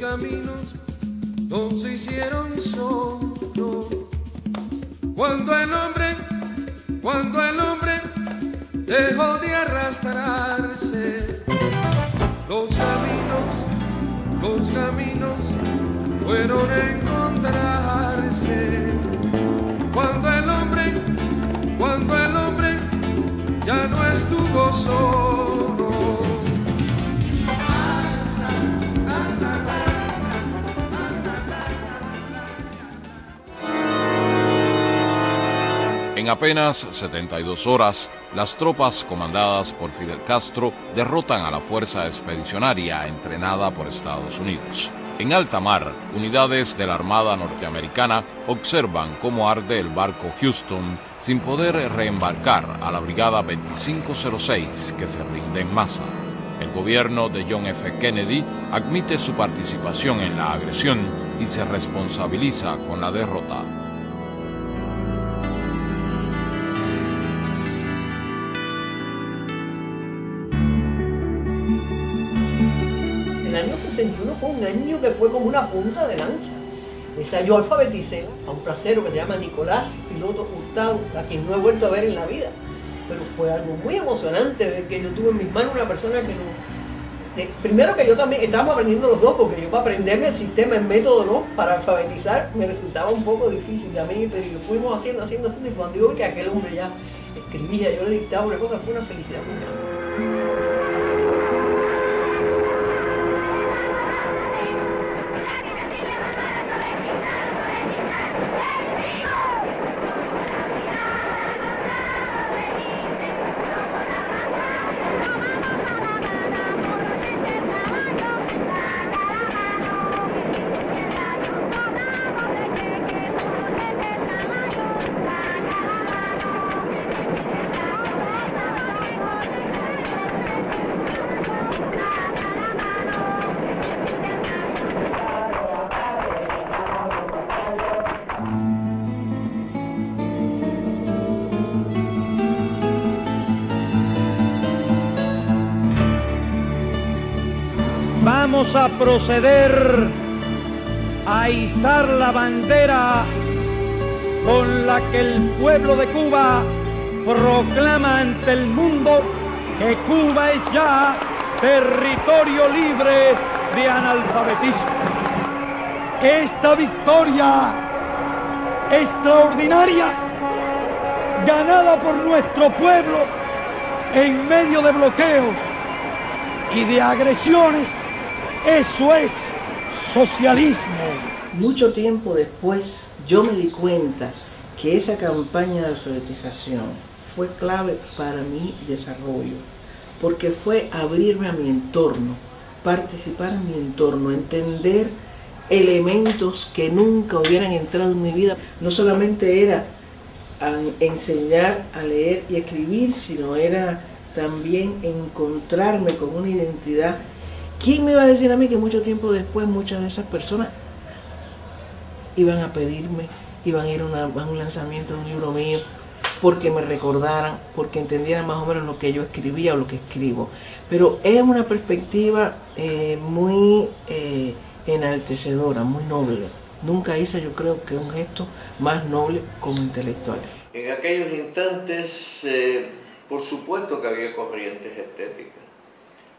caminos no se hicieron solos. Cuando el hombre dejó de arrastrarse, los caminos fueron a encontrarse. Cuando el hombre ya no estuvo solo. En apenas 72 horas, las tropas comandadas por Fidel Castro derrotan a la fuerza expedicionaria entrenada por Estados Unidos. En alta mar, unidades de la Armada norteamericana observan cómo arde el barco Houston sin poder reembarcar a la Brigada 2506 que se rinde en masa. El gobierno de John F. Kennedy admite su participación en la agresión y se responsabiliza con la derrota. El año 61 fue un año que fue como una punta de lanza. O sea, yo alfabeticé a un placero que se llama Nicolás Piloto Hurtado, a quien no he vuelto a ver en la vida. Pero fue algo muy emocionante ver que yo tuve en mis manos una persona que no... primero que yo también estábamos aprendiendo los dos, porque yo para aprenderme el sistema, el método, ¿no? Para alfabetizar me resultaba un poco difícil también, pero yo fuimos haciendo, y cuando yo vi que aquel hombre ya escribía, yo le dictaba una cosa, fue una felicidad muy grande. Vamos a proceder a izar la bandera con la que el pueblo de Cuba proclama ante el mundo que Cuba es ya territorio libre de analfabetismo. Esta victoria extraordinaria, ganada por nuestro pueblo en medio de bloqueos y de agresiones, eso es socialismo. Mucho tiempo después yo me di cuenta que esa campaña de alfabetización fue clave para mi desarrollo, porque fue abrirme a mi entorno, participar en mi entorno, entender elementos que nunca hubieran entrado en mi vida. No solamente era enseñar a leer y escribir, sino era también encontrarme con una identidad. ¿Quién me iba a decir a mí que mucho tiempo después muchas de esas personas iban a pedirme, iban a ir a un lanzamiento de un libro mío, porque me recordaran, porque entendieran más o menos lo que yo escribía o lo que escribo? Pero es una perspectiva muy enaltecedora, muy noble. Nunca hice, yo creo, que un gesto más noble como intelectual. En aquellos instantes, por supuesto que había corrientes estéticas,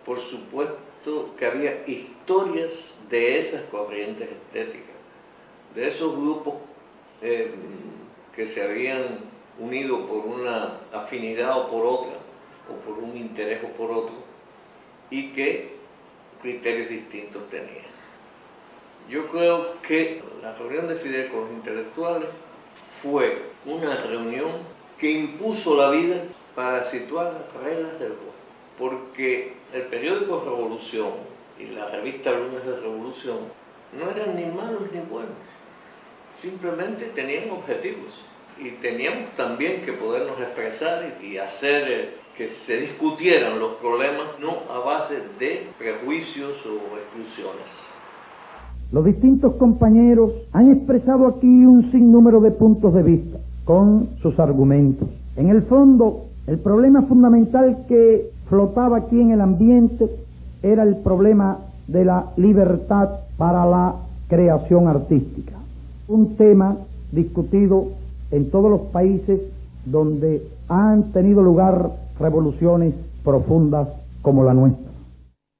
por supuesto que había historias de esas corrientes estéticas, de esos grupos que se habían unido por una afinidad o por otra, o por un interés o por otro, y que criterios distintos tenían. Yo creo que la reunión de Fidel con los intelectuales fue una reunión que impuso la vida para situar las reglas del juego, porque el periódico Revolución y la revista Lunes de Revolución no eran ni malos ni buenos, simplemente tenían objetivos y teníamos también que podernos expresar y hacer que se discutieran los problemas no a base de prejuicios o exclusiones. Los distintos compañeros han expresado aquí un sinnúmero de puntos de vista con sus argumentos. En el fondo, el problema fundamental que flotaba aquí en el ambiente era el problema de la libertad para la creación artística. Un tema discutido en todos los países donde han tenido lugar revoluciones profundas como la nuestra.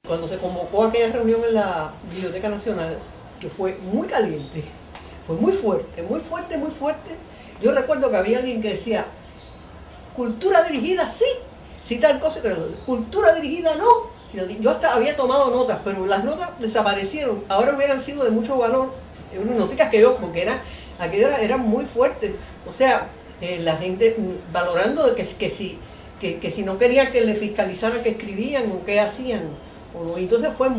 Cuando se convocó aquella reunión en la Biblioteca Nacional, que fue muy caliente, fue muy fuerte, muy fuerte, muy fuerte. Yo recuerdo que había alguien que decía, cultura dirigida sí, sí tal cosa, pero cultura dirigida no. Yo hasta había tomado notas, pero las notas desaparecieron. Ahora hubieran sido de mucho valor, unas noticas que yo, porque aquello era muy fuerte. O sea, la gente valorando de que si no quería que le fiscalizaran qué escribían o qué hacían. Y entonces fue en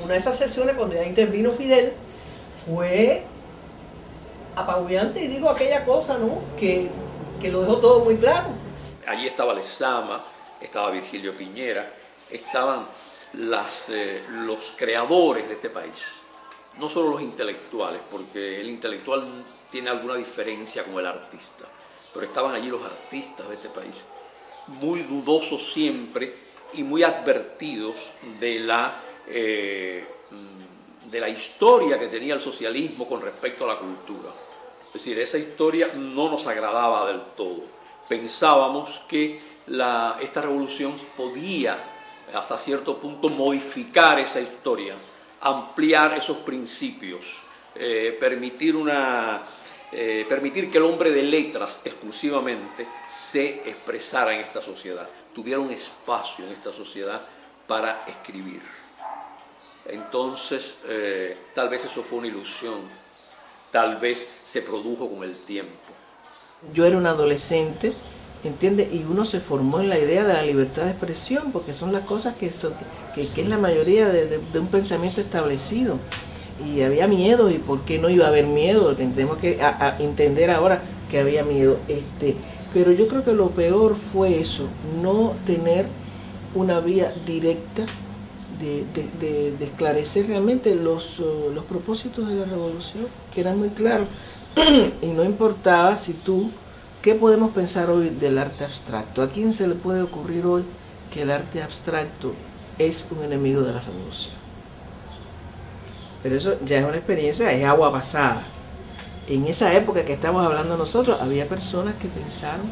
una de esas sesiones cuando ya intervino Fidel, fue apabullante, y digo aquella cosa, ¿no? Que lo dejó todo muy claro. Allí estaba Lezama, estaba Virgilio Piñera, estaban los creadores de este país, no solo los intelectuales, porque el intelectual tiene alguna diferencia con el artista, pero estaban allí los artistas de este país, muy dudosos siempre y muy advertidos de la historia que tenía el socialismo con respecto a la cultura. Es decir, esa historia no nos agradaba del todo. Pensábamos que esta revolución podía, hasta cierto punto, modificar esa historia, ampliar esos principios, permitir que el hombre de letras exclusivamente se expresara en esta sociedad, tuviera un espacio en esta sociedad para escribir. Entonces, tal vez eso fue una ilusión, tal vez se produjo con el tiempo. Yo era un adolescente, ¿entiendes? Y uno se formó en la idea de la libertad de expresión, porque son las cosas que es la mayoría de un pensamiento establecido. Y había miedo, y ¿por qué no iba a haber miedo? Tenemos que entender ahora que había miedo. Pero yo creo que lo peor fue eso, no tener una vía directa de esclarecer realmente los propósitos de la revolución, que eran muy claros. Y no importaba ¿qué podemos pensar hoy del arte abstracto? ¿A quién se le puede ocurrir hoy que el arte abstracto es un enemigo de la revolución? Pero eso ya es una experiencia, es agua pasada. En esa época que estamos hablando nosotros, había personas que pensaron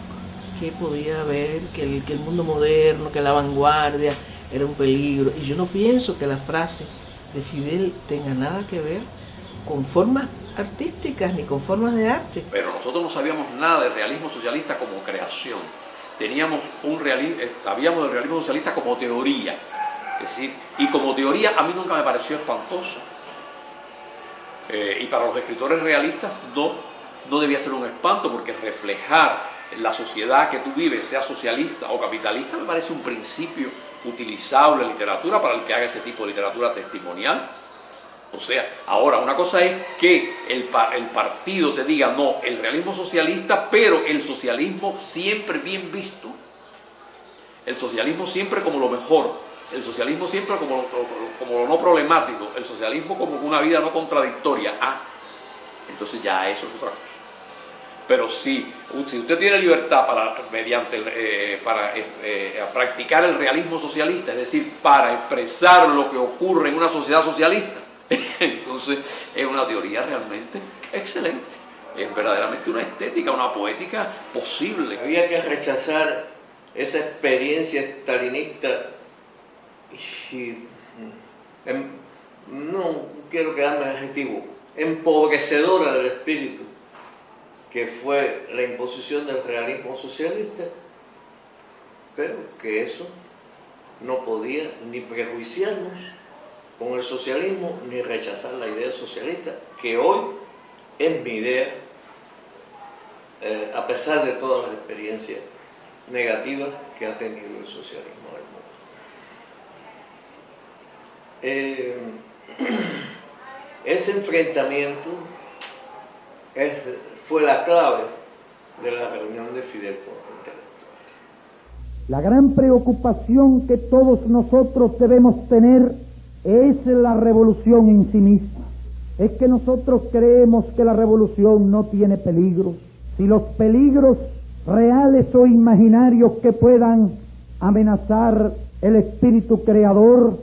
que podía haber, que el mundo moderno, que la vanguardia era un peligro. Y yo no pienso que la frase de Fidel tenga nada que ver con formas artísticas ni con formas de arte. Pero nosotros no sabíamos nada del realismo socialista como creación. Sabíamos del realismo socialista como teoría. Es decir, y como teoría a mí nunca me pareció espantosa. Y para los escritores realistas no debía ser un espanto, porque reflejar la sociedad que tú vives, sea socialista o capitalista, me parece un principio utilizable en literatura para el que haga ese tipo de literatura testimonial. O sea, ahora una cosa es que el partido te diga no, el realismo socialista, pero el socialismo siempre bien visto, el socialismo siempre como lo mejor, el socialismo siempre como lo no problemático, el socialismo como una vida no contradictoria. Entonces ya eso es otra cosa. Pero si usted tiene libertad para practicar el realismo socialista, es decir, para expresar lo que ocurre en una sociedad socialista, entonces es una teoría realmente excelente. Es verdaderamente una estética, una poética posible. Había que rechazar esa experiencia stalinista y no quiero quedarme adjetivo, empobrecedora del espíritu, que fue la imposición del realismo socialista, pero que eso no podía ni prejuiciarnos con el socialismo ni rechazar la idea socialista, que hoy es mi idea, a pesar de todas las experiencias negativas que ha tenido el socialismo del mundo. Ese enfrentamiento fue la clave de la reunión de Fidel con los intelectuales. La gran preocupación que todos nosotros debemos tener es la revolución en sí misma. Es que nosotros creemos que la revolución no tiene peligros. Si los peligros reales o imaginarios que puedan amenazar el espíritu creador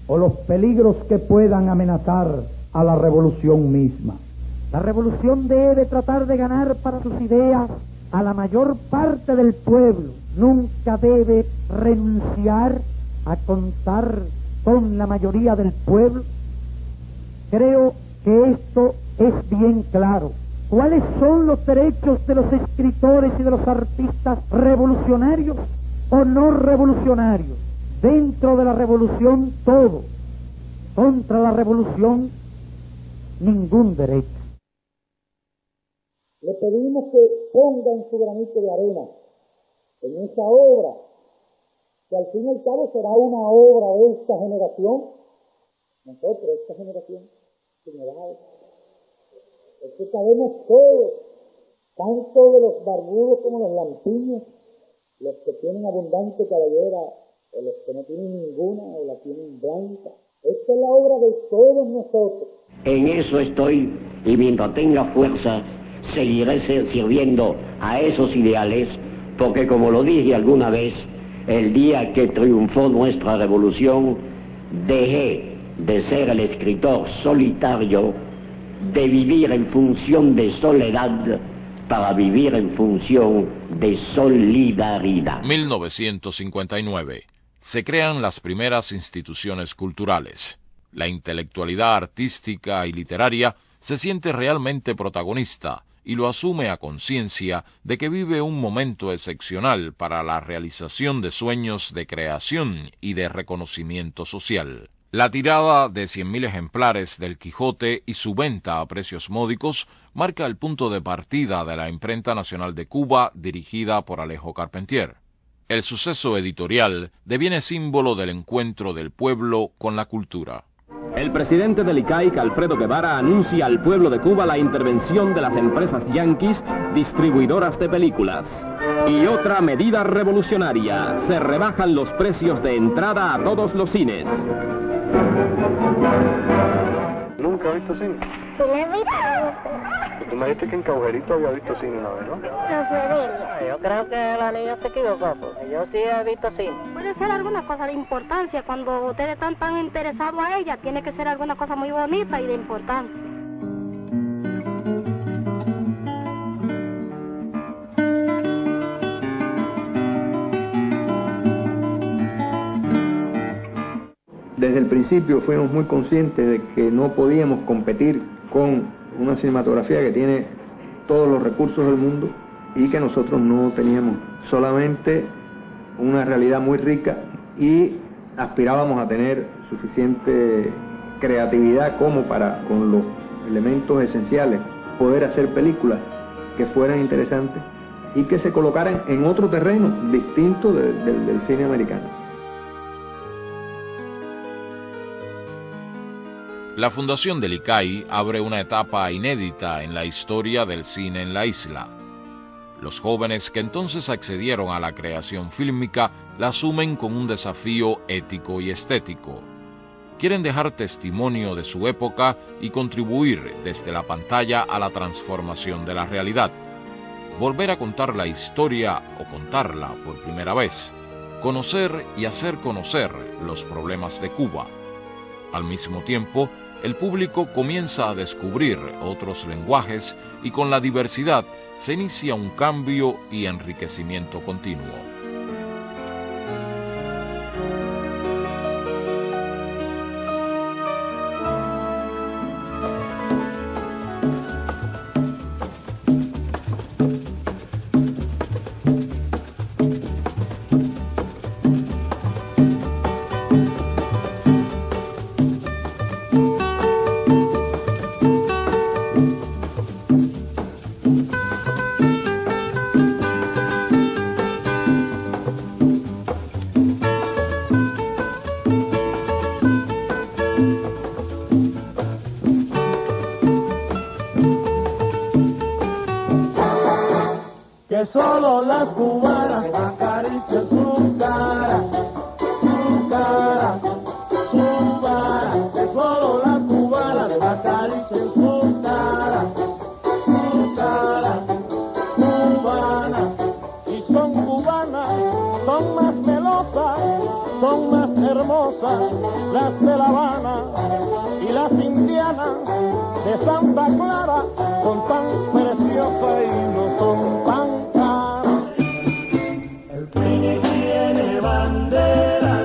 o los peligros que puedan amenazar a la revolución misma. La revolución debe tratar de ganar para sus ideas a la mayor parte del pueblo. Nunca debe renunciar a contar con la mayoría del pueblo. Creo que esto es bien claro. ¿Cuáles son los derechos de los escritores y de los artistas revolucionarios o no revolucionarios? Dentro de la revolución todo, contra la revolución ningún derecho. Le pedimos que pongan su granito de arena en esa obra, que al fin y al cabo será una obra de esta generación. Nosotros, esta generación, señalados, es que sabemos todos, tanto de los barbudos como los lampiños, los que tienen abundante cabellera, o los que no tienen ninguna, o la tienen blanca. Esta es la obra de todos nosotros. En eso estoy, y mientras tenga fuerza, seguiré sirviendo a esos ideales, porque como lo dije alguna vez, el día que triunfó nuestra revolución, dejé de ser el escritor solitario, de vivir en función de soledad, para vivir en función de solidaridad. 1959. Se crean las primeras instituciones culturales. La intelectualidad artística y literaria se siente realmente protagonista y lo asume a conciencia de que vive un momento excepcional para la realización de sueños de creación y de reconocimiento social. La tirada de 100.000 ejemplares del Quijote y su venta a precios módicos marca el punto de partida de la Imprenta Nacional de Cuba dirigida por Alejo Carpentier. El suceso editorial deviene símbolo del encuentro del pueblo con la cultura. El presidente del ICAIC, Alfredo Guevara, anuncia al pueblo de Cuba la intervención de las empresas yanquis distribuidoras de películas. Y otra medida revolucionaria, se rebajan los precios de entrada a todos los cines. ¿Nunca has visto cine? Sí, lo he visto. Y tú me dijiste que en Caujerito había visto cine una vez, ¿no? Yo creo que la niña se equivocó, porque yo sí he visto cine. Puede ser alguna cosa de importancia, cuando ustedes están tan interesados a ella, tiene que ser alguna cosa muy bonita y de importancia. Desde el principio fuimos muy conscientes de que no podíamos competir con una cinematografía que tiene todos los recursos del mundo y que nosotros no teníamos, solamente una realidad muy rica, y aspirábamos a tener suficiente creatividad como para, con los elementos esenciales, poder hacer películas que fueran interesantes y que se colocaran en otro terreno distinto del cine americano. La fundación del ICAI abre una etapa inédita en la historia del cine en la isla. Los jóvenes que entonces accedieron a la creación fílmica la asumen con un desafío ético y estético. Quieren dejar testimonio de su época y contribuir desde la pantalla a la transformación de la realidad. Volver a contar la historia o contarla por primera vez. Conocer y hacer conocer los problemas de Cuba. Al mismo tiempo, el público comienza a descubrir otros lenguajes y con la diversidad se inicia un cambio y enriquecimiento continuo. Que solo las cubanas acarician su cara, su cara, su cara. Que solo las cubanas acarician su cara cubana. Y son cubanas, son más melosas, son más hermosas, las de La Habana y las indianas de Santa Clara son tan preciosas y no son tan caras. El Trini tiene bandera,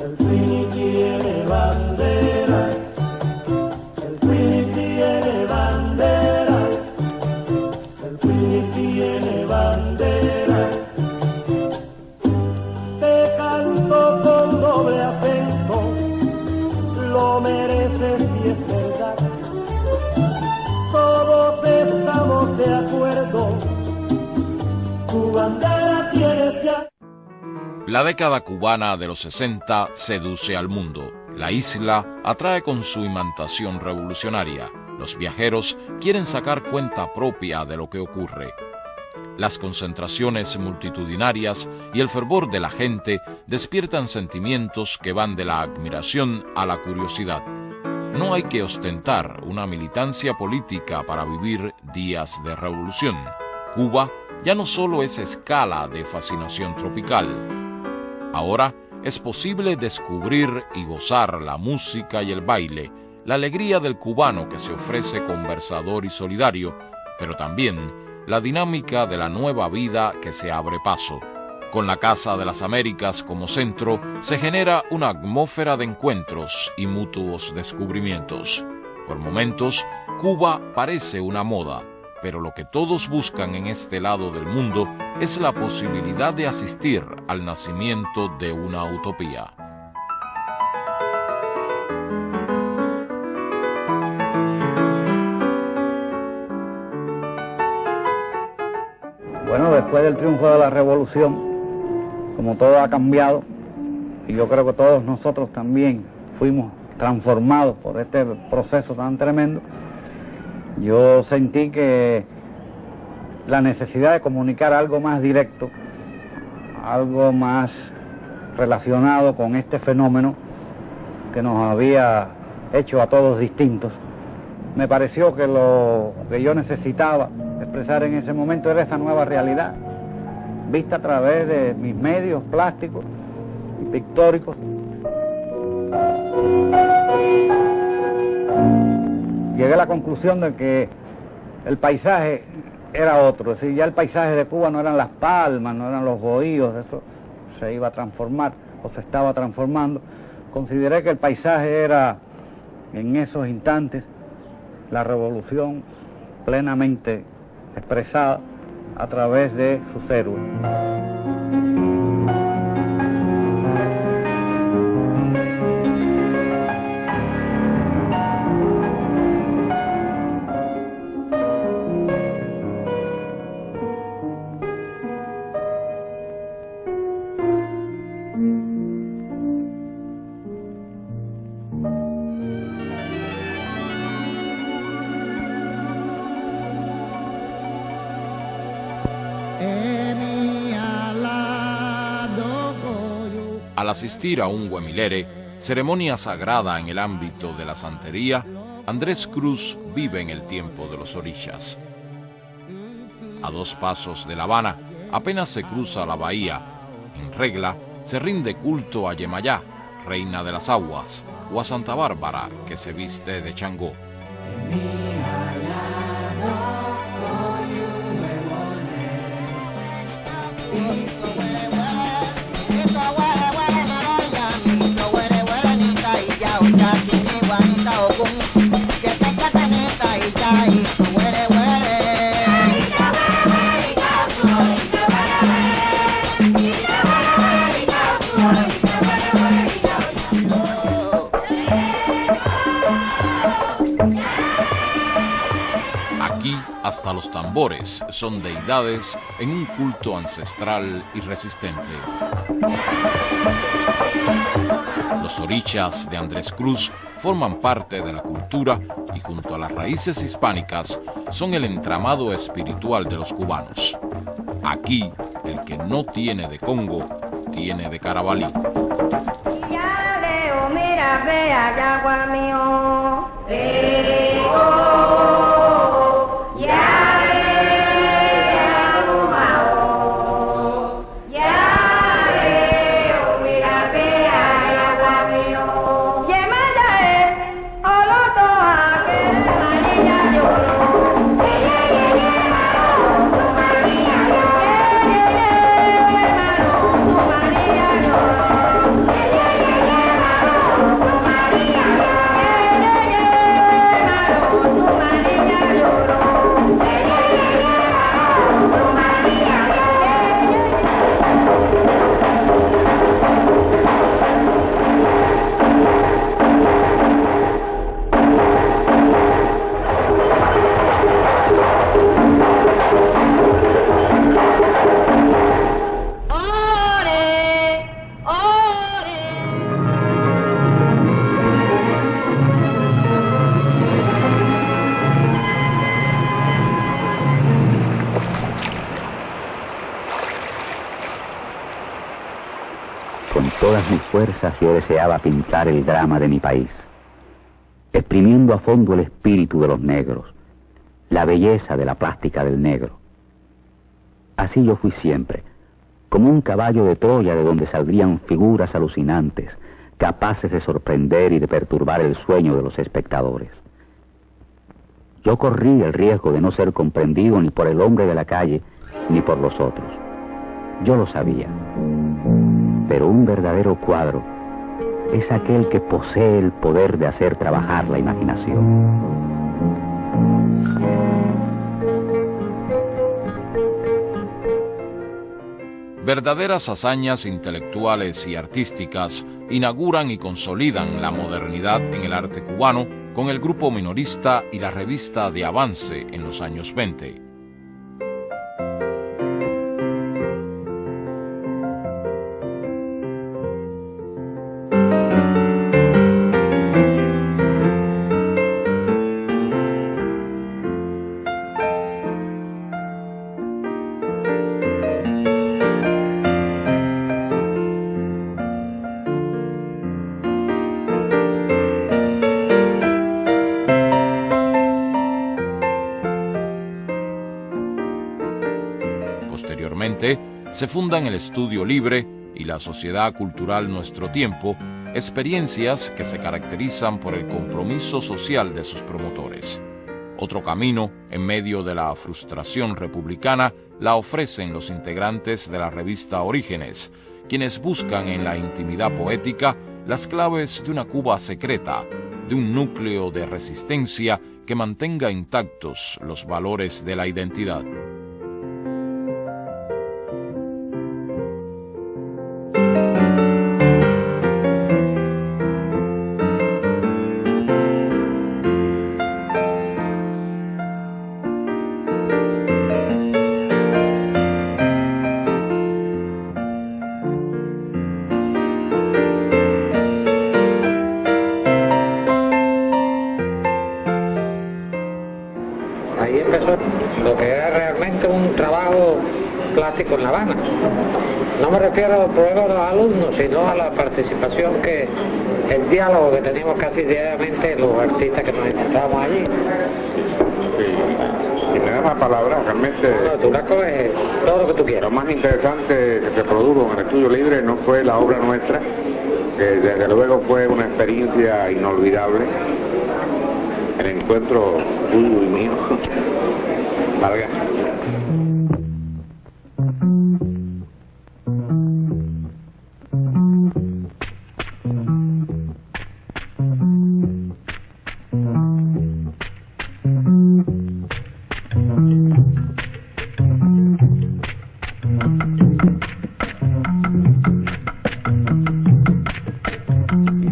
el Trini tiene bandera, el Trini tiene bandera, el Trini tiene bandera. Te canto con doble acento, lo mereces y es verdad. Todos estamos de acuerdo, tu bandera tienes ya. La década cubana de los 60 seduce al mundo. La isla atrae con su imantación revolucionaria. Los viajeros quieren sacar cuenta propia de lo que ocurre. Las concentraciones multitudinarias y el fervor de la gente despiertan sentimientos que van de la admiración a la curiosidad. No hay que ostentar una militancia política para vivir días de revolución. Cuba ya no solo es escala de fascinación tropical. Ahora es posible descubrir y gozar la música y el baile, la alegría del cubano que se ofrece conversador y solidario, pero también la dinámica de la nueva vida que se abre paso. Con la Casa de las Américas como centro, se genera una atmósfera de encuentros y mutuos descubrimientos. Por momentos, Cuba parece una moda, pero lo que todos buscan en este lado del mundo es la posibilidad de asistir al nacimiento de una utopía. Bueno, después del triunfo de la revolución, como todo ha cambiado, y yo creo que todos nosotros también fuimos transformados por este proceso tan tremendo, yo sentí que la necesidad de comunicar algo más directo, algo más relacionado con este fenómeno que nos había hecho a todos distintos, me pareció que lo que yo necesitaba expresar en ese momento era esta nueva realidad, vista a través de mis medios plásticos y pictóricos. Llegué a la conclusión de que el paisaje era otro, es decir, ya el paisaje de Cuba no eran las palmas, no eran los bohíos, eso se iba a transformar o se estaba transformando. Consideré que el paisaje era, en esos instantes, la revolución plenamente expresada a través de sus héroes. Al asistir a un huemilere, ceremonia sagrada en el ámbito de la santería, Andrés Cruz vive en el tiempo de los orillas. A 2 pasos de La Habana, apenas se cruza la bahía, en regla se rinde culto a Yemayá, reina de las aguas, o a Santa Bárbara, que se viste de Changó. Aquí hasta los tambores son deidades en un culto ancestral y resistente. Los orillas de Andrés Cruz forman parte de la cultura y junto a las raíces hispánicas son el entramado espiritual de los cubanos. Aquí, el que no tiene de Congo, tiene de Carabalí. Ya veo, mira, vea, yagua mío. Ya veo, mira, vea. todas mis fuerzas yo deseaba pintar el drama de mi país, exprimiendo a fondo el espíritu de los negros, la belleza de la plástica del negro. Así yo fui siempre, como un caballo de Troya de donde saldrían figuras alucinantes, capaces de sorprender y de perturbar el sueño de los espectadores. Yo corrí el riesgo de no ser comprendido ni por el hombre de la calle, ni por los otros. Yo lo sabía. Pero un verdadero cuadro es aquel que posee el poder de hacer trabajar la imaginación. Verdaderas hazañas intelectuales y artísticas inauguran y consolidan la modernidad en el arte cubano con el grupo minorista y la revista de Avance en los años 20. Posteriormente, se fundan el Estudio Libre y la Sociedad Cultural Nuestro Tiempo, experiencias que se caracterizan por el compromiso social de sus promotores. Otro camino, en medio de la frustración republicana, la ofrecen los integrantes de la revista Orígenes, quienes buscan en la intimidad poética las claves de una Cuba secreta, de un núcleo de resistencia que mantenga intactos los valores de la identidad. Ahí empezó lo que era realmente un trabajo plástico en La Habana. No me refiero a los problemas de los alumnos, sino a la participación el diálogo que teníamos casi diariamente los artistas que nos encontrábamos allí. Sí, y me das la palabra, realmente... No, tú la coges todo lo que tú quieras. Lo más interesante que se produjo en el Estudio Libre no fue la obra nuestra, que desde luego fue una experiencia inolvidable, el encuentro tuyo y mío. Valga.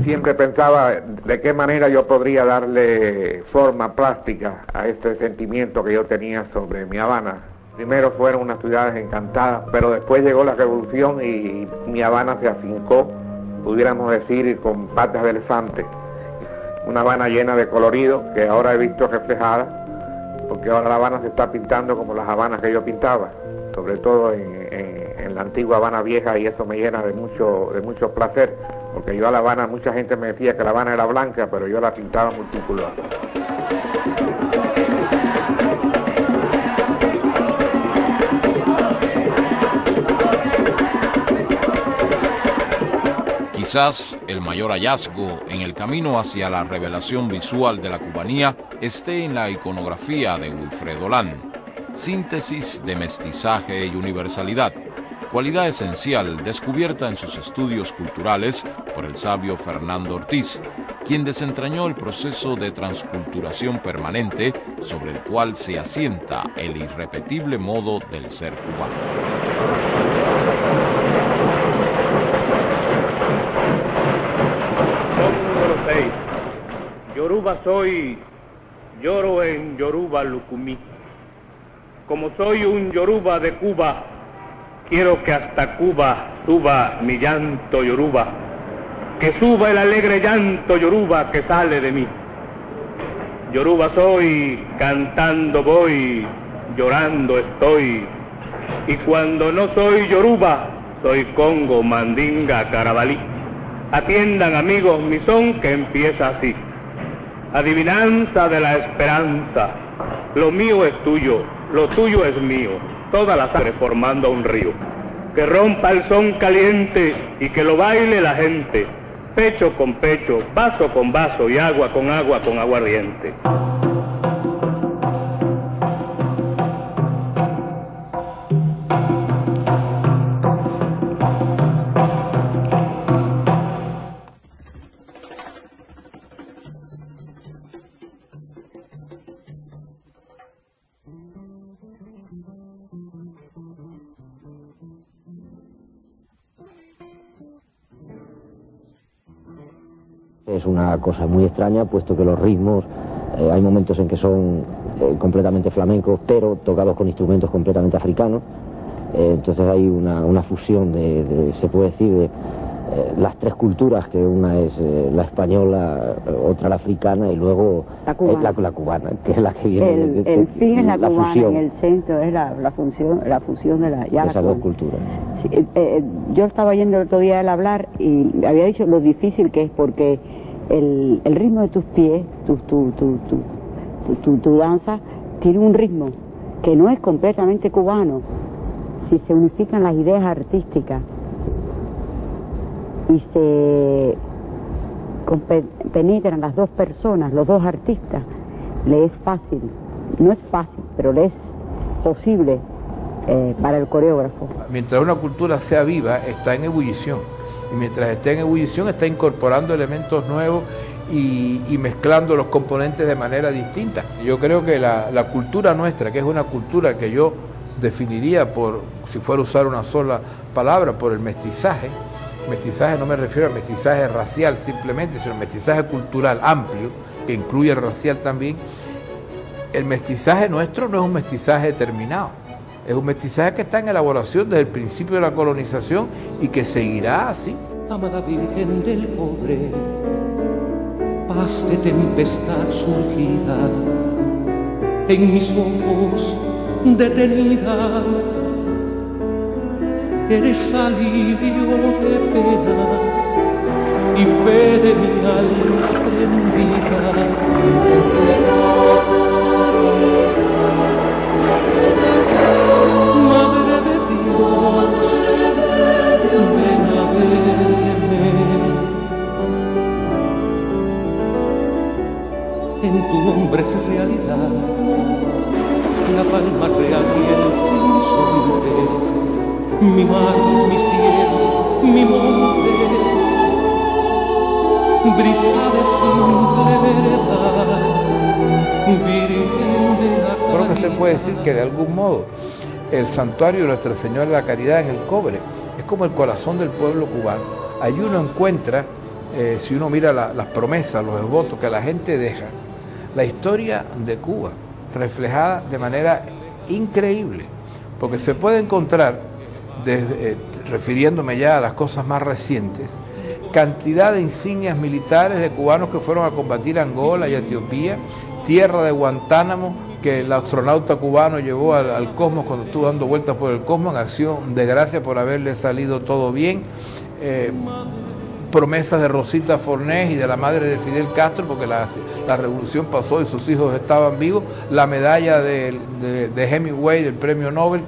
Siempre pensaba de qué manera yo podría darle forma plástica a este sentimiento que yo tenía sobre mi Habana. Primero fueron unas ciudades encantadas, pero después llegó la revolución y mi Habana se afincó, pudiéramos decir, con patas de elefante. Una Habana llena de colorido que ahora he visto reflejada, porque ahora La Habana se está pintando como las Habanas que yo pintaba, sobre todo en la antigua Habana Vieja, y eso me llena de mucho placer. Porque yo a La Habana, mucha gente me decía que La Habana era blanca, pero yo la pintaba multicolor. Quizás el mayor hallazgo en el camino hacia la revelación visual de la cubanía esté en la iconografía de Wilfredo Lan, síntesis de mestizaje y universalidad, cualidad esencial descubierta en sus estudios culturales por el sabio Fernando Ortiz, quien desentrañó el proceso de transculturación permanente sobre el cual se asienta el irrepetible modo del ser cubano. Número 6. Yoruba soy, lloro en Yoruba Lucumí. Como soy un Yoruba de Cuba, quiero que hasta Cuba suba mi llanto Yoruba, que suba el alegre llanto Yoruba que sale de mí. Yoruba soy, cantando voy, llorando estoy, y cuando no soy Yoruba, soy Congo, Mandinga, Carabalí. Atiendan amigos mi son que empieza así. Adivinanza de la esperanza, lo mío es tuyo, lo tuyo es mío, toda la sangre formando un río. Que rompa el son caliente y que lo baile la gente, pecho con pecho, vaso con vaso y agua con aguardiente. Es una cosa muy extraña, puesto que los ritmos, hay momentos en que son completamente flamencos, pero tocados con instrumentos completamente africanos. Entonces hay una fusión se puede decir, de las tres culturas, que una es la española, otra la africana y luego la cubana, que es la que viene el fin es la cubana fusión. Y el centro es la fusión de esas dos culturas. Sí, yo estaba oyendo el otro día él hablar y había dicho lo difícil que es, porque el ritmo de tus pies, tu danza, tiene un ritmo que no es completamente cubano. Si se unifican las ideas artísticas y se penetran las dos personas, los dos artistas, le es fácil, no es fácil, pero le es posible para el coreógrafo. Mientras una cultura sea viva, está en ebullición, y mientras esté en ebullición está incorporando elementos nuevos y mezclando los componentes de manera distinta. Yo creo que la cultura nuestra, que es una cultura que yo definiría por, si fuera a usar una sola palabra, por el mestizaje. Mestizaje no me refiero al mestizaje racial simplemente, sino al mestizaje cultural amplio, que incluye el racial también. El mestizaje nuestro no es un mestizaje determinado, es un mestizaje que está en elaboración desde el principio de la colonización y que seguirá así. Amada Virgen del Cobre, paz de tempestad surgida, en mis ojos detenida, eres alivio de penas y fe de mi alma prendida. Madre de Dios, ven a verme. En tu nombre es realidad la palma real y el sinsonte. Mi mar, mi cielo, mi monte, brisa de simple verdad, Virgen de la Caridad. Creo que se puede decir que de algún modo el santuario de Nuestra Señora de la Caridad en el Cobre es como el corazón del pueblo cubano. Allí uno encuentra, si uno mira las promesas, los esvotos que la gente deja, la historia de Cuba reflejada de manera increíble, porque se puede encontrar, refiriéndome ya a las cosas más recientes, cantidad de insignias militares de cubanos que fueron a combatir a Angola y a Etiopía, tierra de Guantánamo que el astronauta cubano llevó al cosmos cuando estuvo dando vueltas por el cosmos, en acción de gracia por haberle salido todo bien, promesas de Rosita Fornés y de la madre de Fidel Castro, porque la revolución pasó y sus hijos estaban vivos, la medalla de Hemingway del premio Nobel,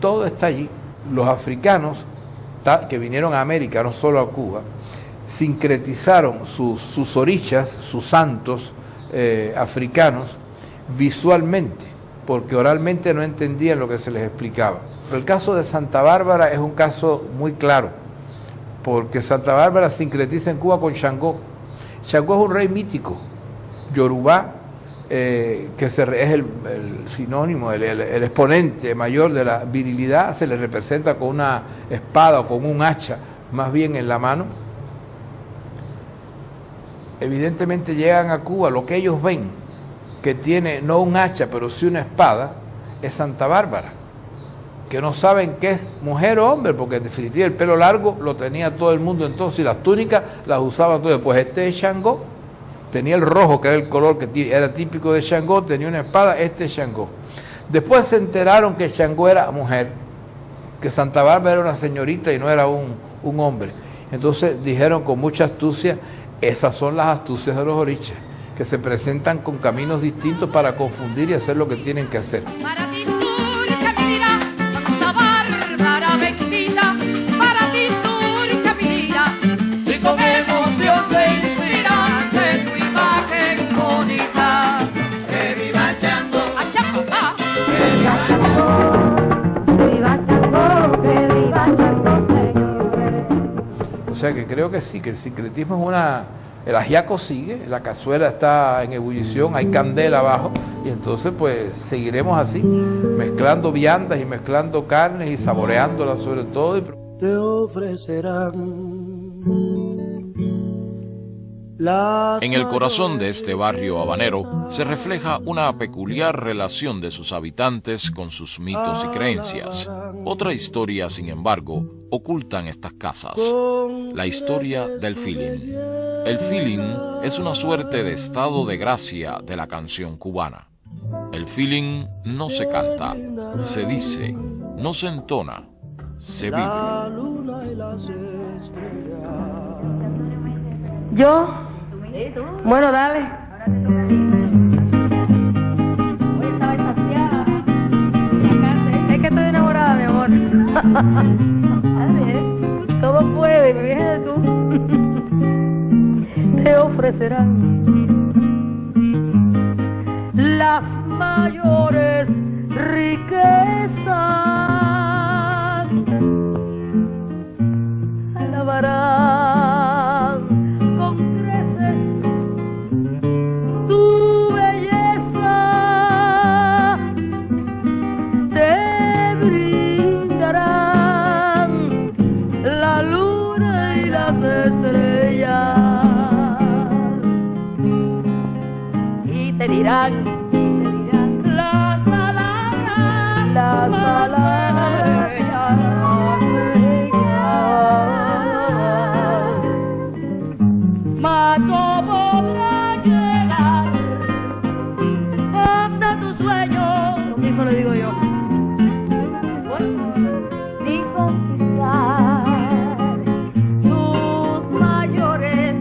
todo está allí. Los africanos que vinieron a América, no solo a Cuba, sincretizaron sus orichas, sus santos africanos visualmente, porque oralmente no entendían lo que se les explicaba. El caso de Santa Bárbara es un caso muy claro, porque Santa Bárbara sincretiza en Cuba con Xangó. Xangó es un rey mítico, yorubá, que es el sinónimo, el exponente mayor de la virilidad. Se le representa con una espada o con un hacha, más bien en la mano. Evidentemente llegan a Cuba, lo que ellos ven, que tiene no un hacha, pero sí una espada, es Santa Bárbara, que no saben qué es mujer o hombre, porque en definitiva el pelo largo lo tenía todo el mundo entonces, y las túnicas las usaban todos. Pues este es Xangó. Tenía el rojo, que era el color que era típico de Xangó, tenía una espada, este es Xangó. Después se enteraron que Xangó era mujer, que Santa Bárbara era una señorita y no era un hombre. Entonces dijeron con mucha astucia, esas son las astucias de los orichas, que se presentan con caminos distintos para confundir y hacer lo que tienen que hacer. Para ti surge mi vida, Santa Bárbara bendita, para ti surge mi vida, y con emoción se inspira de tu imagen bonita. Que viva Chango, achapapá, que viva Chango, que viva Chango, que viva Chango, señores. O sea que creo que sí, que el sincretismo es una... El ajiaco sigue, la cazuela está en ebullición, hay candela abajo, y entonces pues seguiremos así, mezclando viandas y mezclando carnes y saboreándolas sobre todo. Te ofrecerán En el corazón de este barrio habanero se refleja una peculiar relación de sus habitantes con sus mitos y creencias. Otra historia, sin embargo, oculta en estas casas: la historia del feeling. El feeling es una suerte de estado de gracia de la canción cubana. El feeling no se canta, se dice, no se entona, se vive. Yo, bueno, dale. Es que estoy enamorada, mi amor. Todo puede, me vienes tú. Te ofrecerán las mayores riquezas, alabarán con creces tu belleza, te brindarán la luna y las estrellas, te dirán las palabras mas no podrá llegar hasta tus sueños, lo mismo le digo yo, ni conquistar tus mayores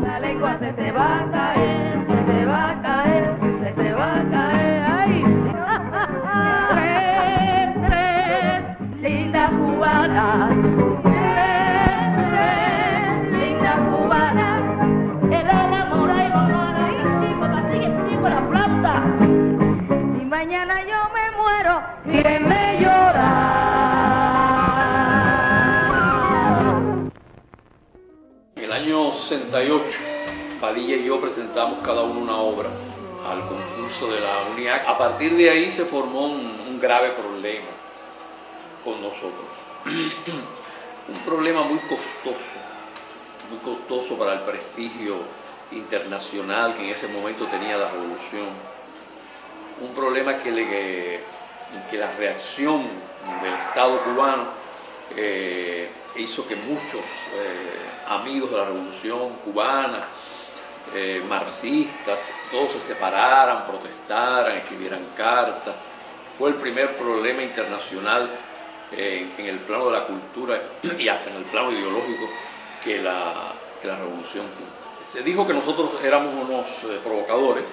la lengua se te va a caer, se te va a caer, se te va a caer. ¡Ay! Tres lindas cubanas, tres lindas cubanas, el amor y mamá, y con la flauta. Si mañana yo me muero, ¿quién me llora? En el año 68, Padilla y yo presentamos cada uno una obra al concurso de la UNIAC. A partir de ahí se formó un grave problema con nosotros. Un problema muy costoso para el prestigio internacional que en ese momento tenía la revolución. Un problema que la reacción del Estado cubano hizo que muchos amigos de la revolución cubana, marxistas, todos se separaran, protestaran, escribieran cartas. Fue el primer problema internacional en el plano de la cultura y hasta en el plano ideológico que la revolución tuvo. Se dijo que nosotros éramos unos provocadores,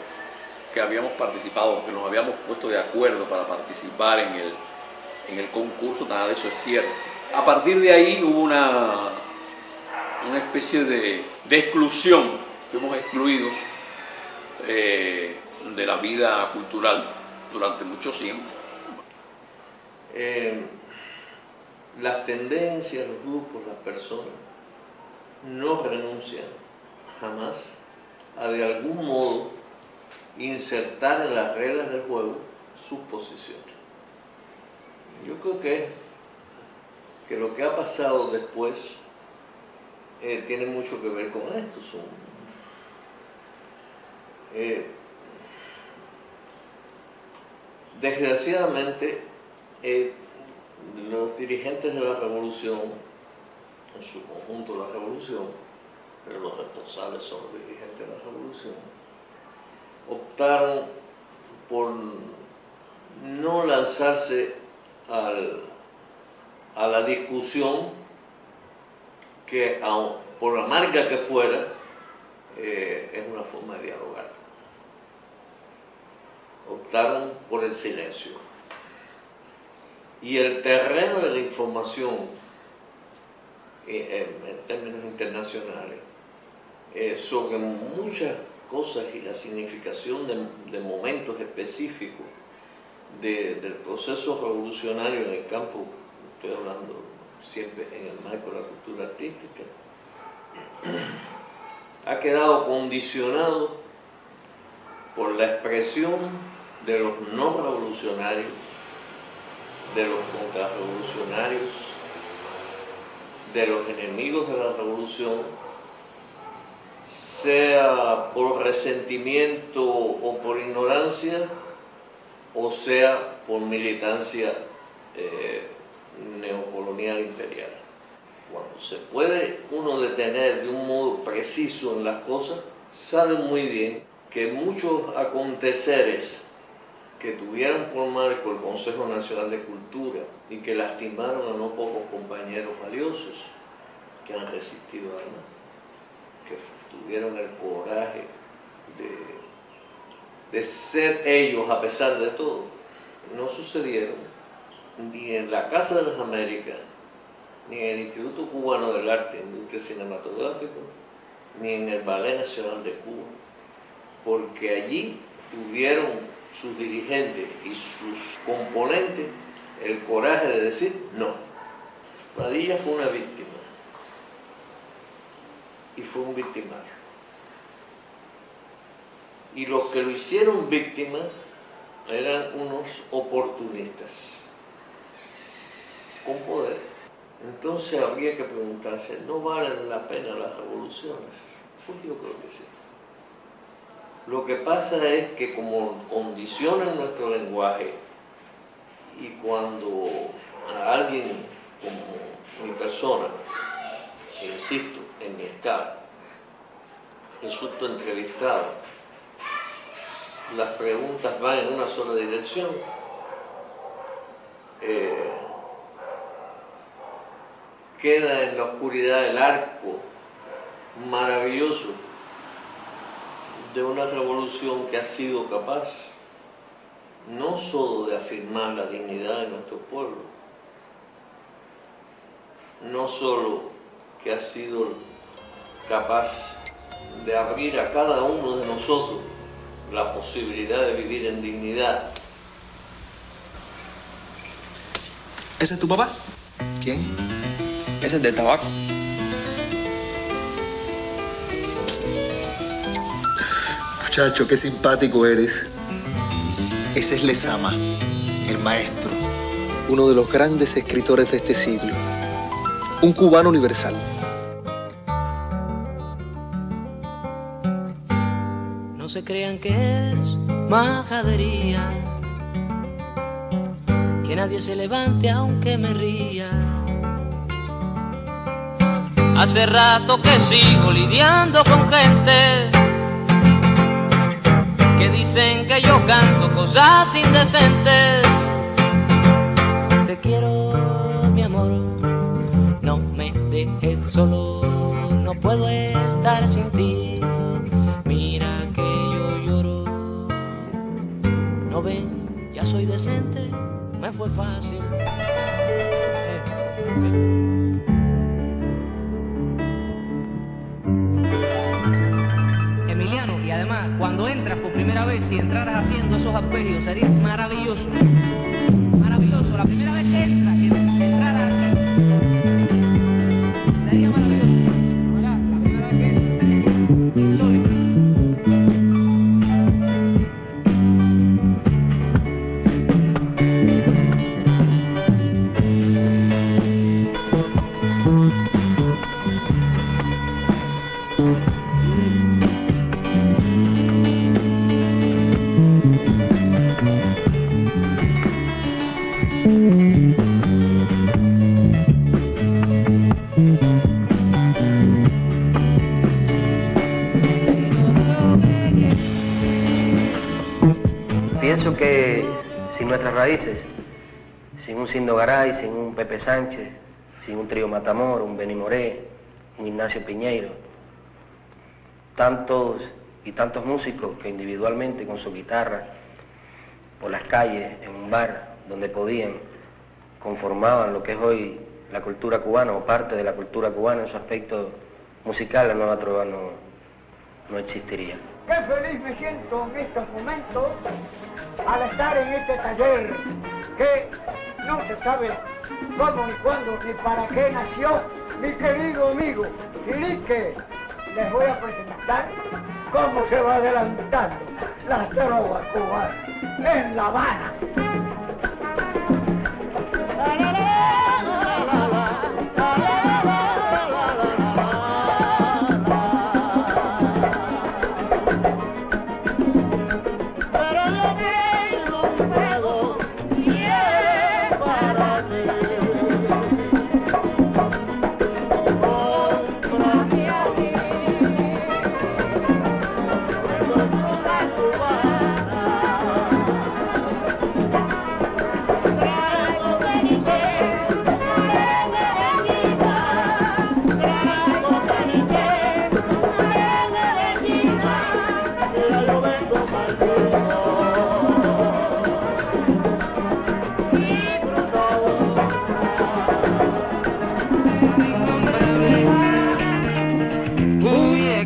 que habíamos participado, que nos habíamos puesto de acuerdo para participar en el concurso. Nada de eso es cierto. A partir de ahí hubo una especie de exclusión. Fuimos excluidos de la vida cultural durante mucho tiempo. Las tendencias, los grupos, las personas no renuncian jamás a de algún modo insertar en las reglas del juego sus posiciones. Yo creo que es que lo que ha pasado después tiene mucho que ver con esto. Desgraciadamente, los dirigentes de la revolución, en su conjunto la revolución, pero los responsables son los dirigentes de la revolución, optaron por no lanzarse a la discusión que, por amarga que fuera, es una forma de dialogar. Optaron por el silencio. Y el terreno de la información, en términos internacionales, sobre muchas cosas y la significación de momentos específicos del proceso revolucionario en el campo, estoy hablando siempre en el marco de la cultura artística, ha quedado condicionado por la expresión de los no revolucionarios, de los contrarrevolucionarios, de los enemigos de la revolución, sea por resentimiento o por ignorancia, o sea por militancia neocolonial imperial. Cuando se puede uno detener de un modo preciso en las cosas, sabe muy bien que muchos aconteceres que tuvieron por marco el Consejo Nacional de Cultura y que lastimaron a no pocos compañeros valiosos que han resistido además, que tuvieron el coraje de ser ellos a pesar de todo, no sucedieron ni en la Casa de las Américas, ni en el Instituto Cubano del Arte e Industria Cinematográfica, ni en el Ballet Nacional de Cuba, porque allí tuvieron sus dirigentes y sus componentes el coraje de decir no. Padilla fue una víctima y fue un victimario. Y los que lo hicieron víctima eran unos oportunistas con poder. Entonces habría que preguntarse, ¿no valen la pena las revoluciones? Pues yo creo que sí. Lo que pasa es que como condicionan nuestro lenguaje y cuando a alguien como mi persona, insisto, en mi escala, resulto entrevistado, las preguntas van en una sola dirección, queda en la oscuridad el arco maravilloso de una revolución que ha sido capaz no solo de afirmar la dignidad de nuestro pueblo, no solo que ha sido capaz de abrir a cada uno de nosotros la posibilidad de vivir en dignidad. ¿Ese es tu papá? ¿Quién? Ese es el del tabaco. Muchacho, qué simpático eres. Ese es Lezama, el maestro, uno de los grandes escritores de este siglo. Un cubano universal. No se crean que es majadería, que nadie se levante aunque me ría. Hace rato que sigo lidiando con gente que dicen que yo canto cosas indecentes. Te quiero, mi amor, no me dejes solo, no puedo estar sin ti. Mira que yo lloro, no ven, ya soy decente, me fue fácil. Emiliano, y además, cuando entras por primera vez, si entraras haciendo esos arpegios, sería maravilloso. Maravilloso, la primera vez que entras, que entraras así, sería maravilloso. ¿Verdad? La primera vez que entras, insólito. pienso que sin nuestras raíces, sin un Cindo Garay, sin un Pepe Sánchez, sin un Trío Matamoros, un Benny Moré, un Ignacio Piñeiro, tantos y tantos músicos que individualmente con su guitarra, por las calles, en un bar donde podían, conformaban lo que es hoy la cultura cubana o parte de la cultura cubana en su aspecto musical, la nueva trova no existiría. Qué feliz me siento en estos momentos al estar en este taller que no se sabe cómo ni cuándo ni para qué nació mi querido amigo Filique. Les voy a presentar cómo se va adelantando la trova cubana en La Habana.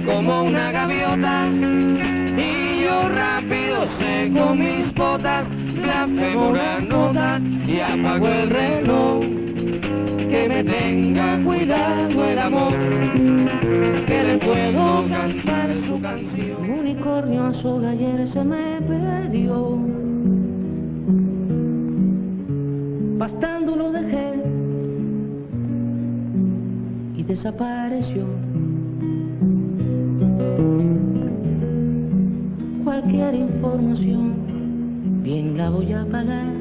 Como una gaviota y yo rápido seco mis botas, blasfemo una nota y apago el reloj. Que me tenga cuidado el amor, que le puedo cantar su canción. Un unicornio azul ayer se me perdió, pastando lo dejé y desapareció. Cualquier información, bien la voy a pagar.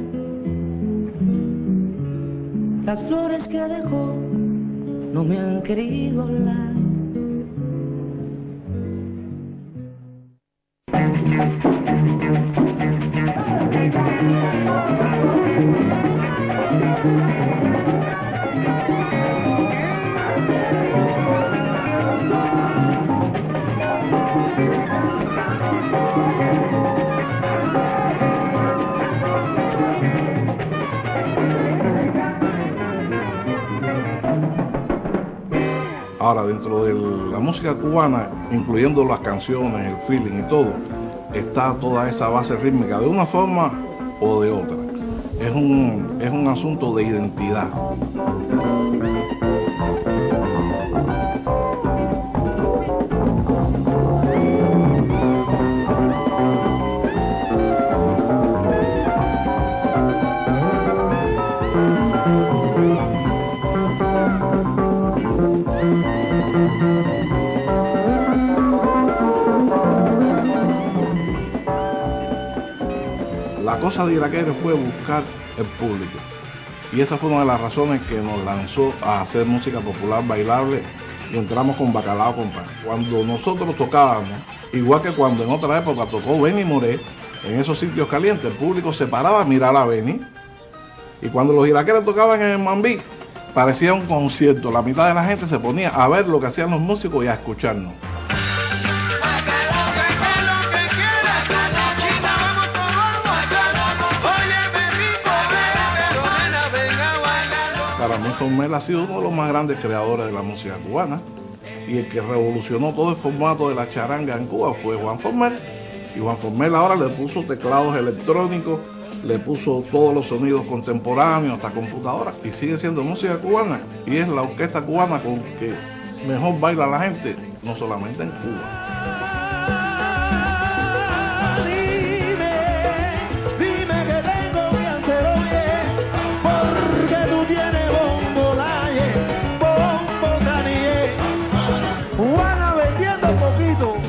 Las flores que dejó no me han querido hablar. Ahora, dentro de la música cubana, incluyendo las canciones, el feeling y todo, está toda esa base rítmica de una forma o de otra. Es un asunto de identidad. La cosa de Iraquere fue buscar el público y esa fue una de las razones que nos lanzó a hacer música popular bailable y entramos con Bacalao con Pan. Cuando nosotros tocábamos, igual que cuando en otra época tocó Benny Moré, en esos sitios calientes el público se paraba a mirar a Benny y cuando los iraqueres tocaban en el Mambí parecía un concierto, la mitad de la gente se ponía a ver lo que hacían los músicos y a escucharnos. Para mí Formel ha sido uno de los más grandes creadores de la música cubana y el que revolucionó todo el formato de la charanga en Cuba fue Juan Formel. Y Juan Formel ahora le puso teclados electrónicos, le puso todos los sonidos contemporáneos, hasta computadoras, y sigue siendo música cubana y es la orquesta cubana con que mejor baila la gente, no solamente en Cuba.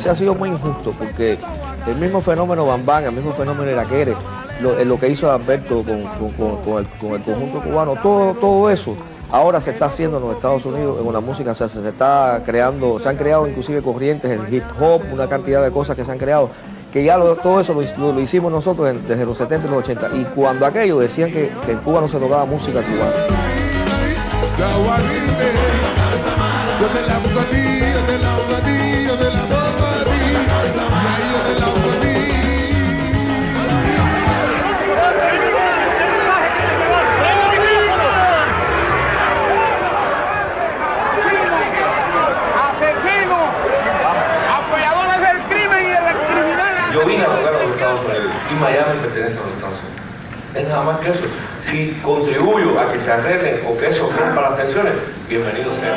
Ha sido muy injusto porque el mismo fenómeno Bambán, el mismo fenómeno Iraquere, lo que hizo Alberto con el conjunto cubano, todo eso ahora se está haciendo en los Estados Unidos en una música, se está creando, se han creado inclusive corrientes, el hip hop, una cantidad de cosas que se han creado que ya todo eso lo hicimos nosotros desde los 70 y los 80. Y cuando aquello decían que en Cuba no se tocaba música cubana. Yo te la busco a ti, yo te la busco a ti, yo te la busco a ti, y yo te la busco a ti. ¡Asesino! ¡Apoyadores del crimen y de la criminal! Yo vine a tocar a los Estados Unidos y Miami pertenece a los Estados Unidos. Es nada más que eso. Si contribuyo a que se arreglen o que eso rompa las tensiones, bienvenido sea.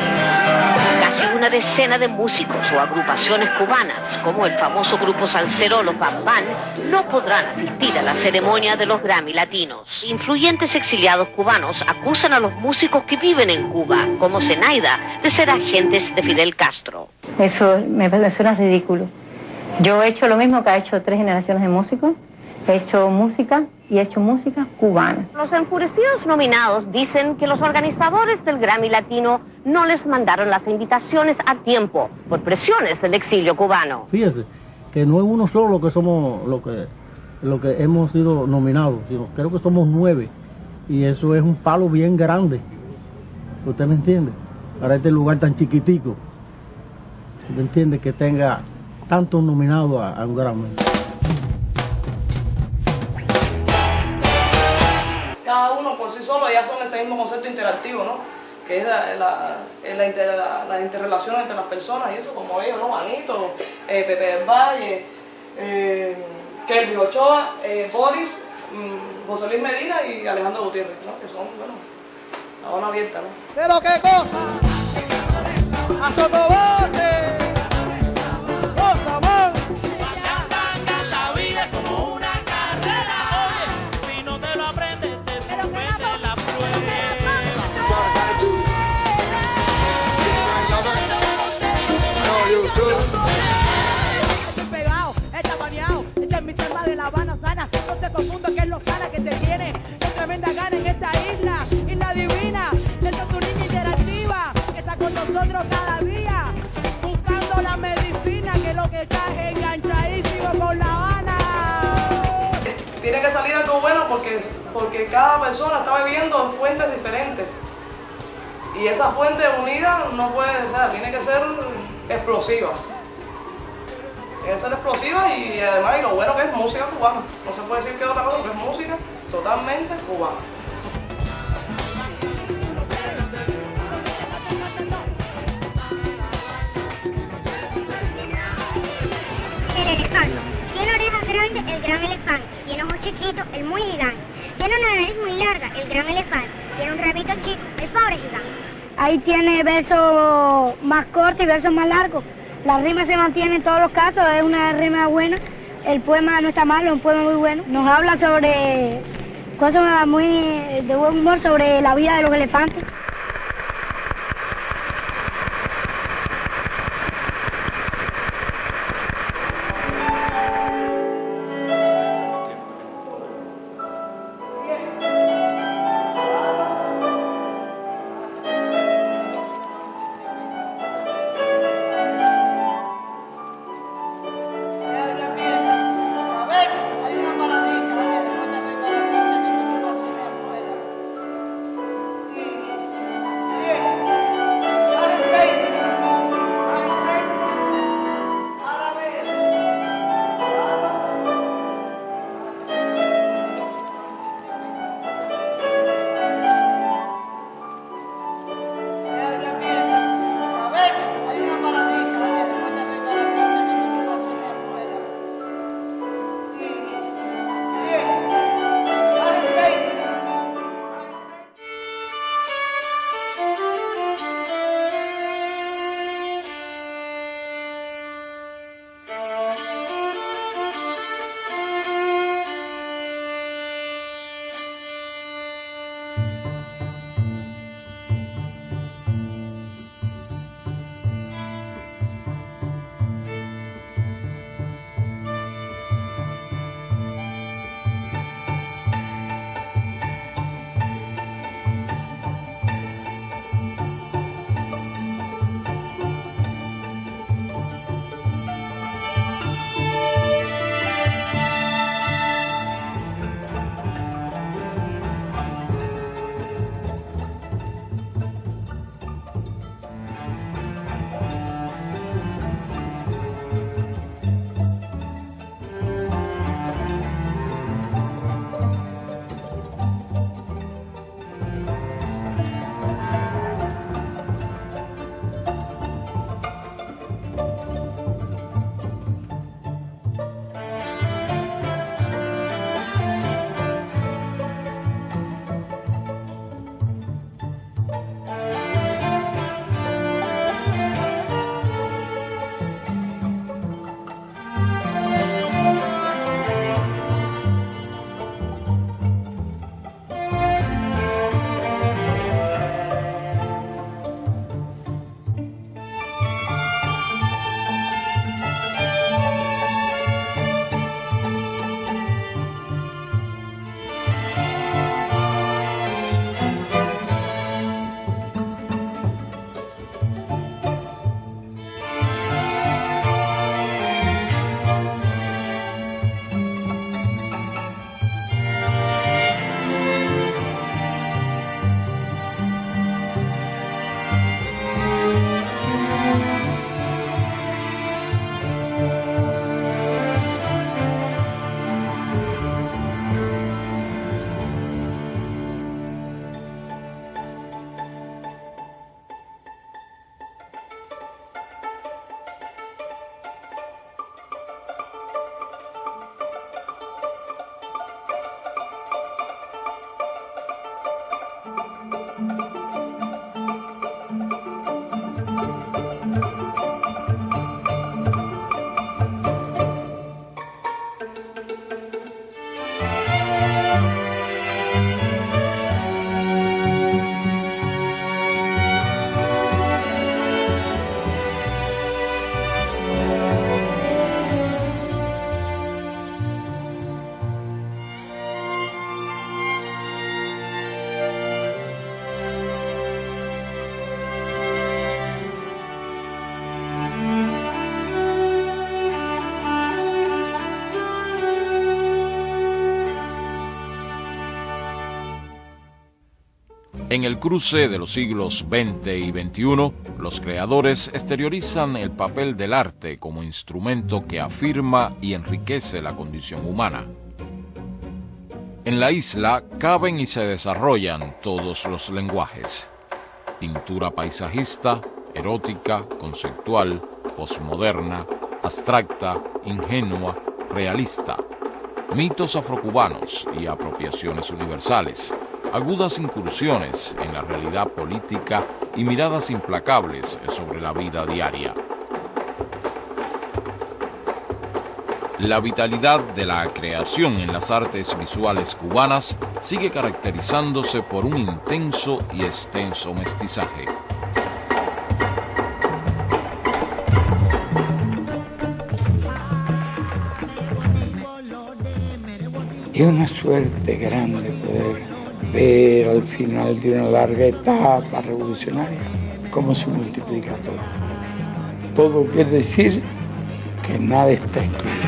Casi una decena de músicos o agrupaciones cubanas, como el famoso grupo salsero Los Bambán, no podrán asistir a la ceremonia de los Grammy Latinos. Influyentes exiliados cubanos acusan a los músicos que viven en Cuba, como Zenaida, de ser agentes de Fidel Castro. Eso me suena ridículo. Yo he hecho lo mismo que ha hecho 3 generaciones de músicos. He hecho música y he hecho música cubana. Los enfurecidos nominados dicen que los organizadores del Grammy Latino no les mandaron las invitaciones a tiempo por presiones del exilio cubano. Fíjese que no es uno solo lo que somos, lo que hemos sido nominados, sino creo que somos 9 y eso es un palo bien grande. ¿Usted me entiende? Para este lugar tan chiquitico, ¿usted entiende que tenga tantos nominados a un Grammy? Cada uno por sí solo ya son ese mismo concepto interactivo, ¿no? Que es la interrelación entre las personas y eso, como ellos, ¿no? Manito, Pepe del Valle, Kelly Ochoa, Boris, José Luis Medina y Alejandro Gutiérrez, ¿no? Que son, bueno, la mano abierta, ¿no? Pero qué cosa, a sotobote. Nosotros cada día buscando la medicina, que es lo que está enganchadísimo con La Habana. Tiene que salir algo bueno porque cada persona está bebiendo en fuentes diferentes y esa fuente unida no puede ser, tiene que ser explosiva. Tiene que ser explosiva y además y lo bueno que es música cubana. No se puede decir que es otra cosa, porque es música totalmente cubana. Tiene orejas grandes, el gran elefante. Tiene ojos chiquitos, el muy gigante. Tiene una nariz muy larga, el gran elefante. Tiene un rabito chico, el pobre gigante. Ahí tiene versos más cortos y versos más largos. La rima se mantiene en todos los casos, es una rima buena. El poema no está malo, es un poema muy bueno. Nos habla sobre cosas muy de buen humor, sobre la vida de los elefantes. En el cruce de los siglos XX y XXI, los creadores exteriorizan el papel del arte como instrumento que afirma y enriquece la condición humana. En la isla caben y se desarrollan todos los lenguajes: pintura paisajista, erótica, conceptual, posmoderna, abstracta, ingenua, realista, mitos afrocubanos y apropiaciones universales, agudas incursiones en la realidad política y miradas implacables sobre la vida diaria. La vitalidad de la creación en las artes visuales cubanas sigue caracterizándose por un intenso y extenso mestizaje. Es una suerte grande poder ver al final de una larga etapa revolucionaria cómo se multiplica todo. Todo quiere decir que nada está excluido.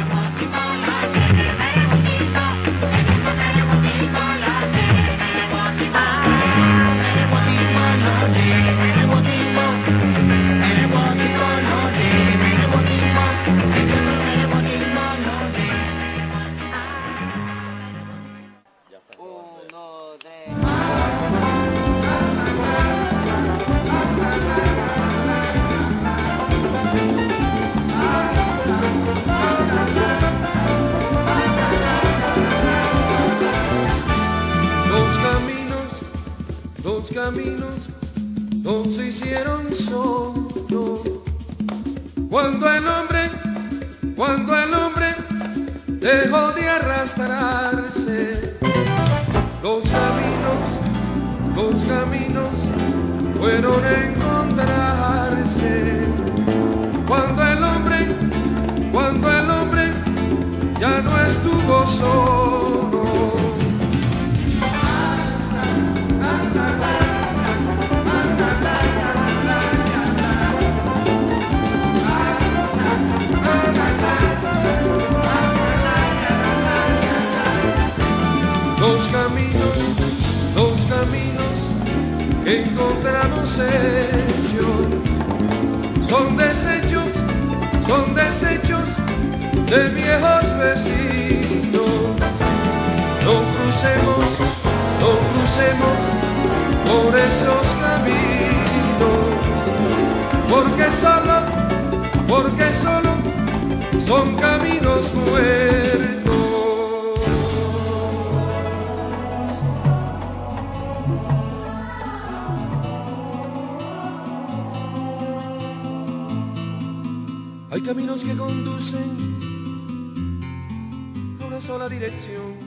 Caminos no se hicieron solo. Cuando el hombre dejó de arrastrarse, los caminos fueron a encontrarse. Cuando el hombre ya no estuvo solo. Los caminos que encontramos hechos son desechos de viejos vecinos. No crucemos por esos caminos, porque solo son caminos muertos. Hay caminos que conducen a una sola dirección.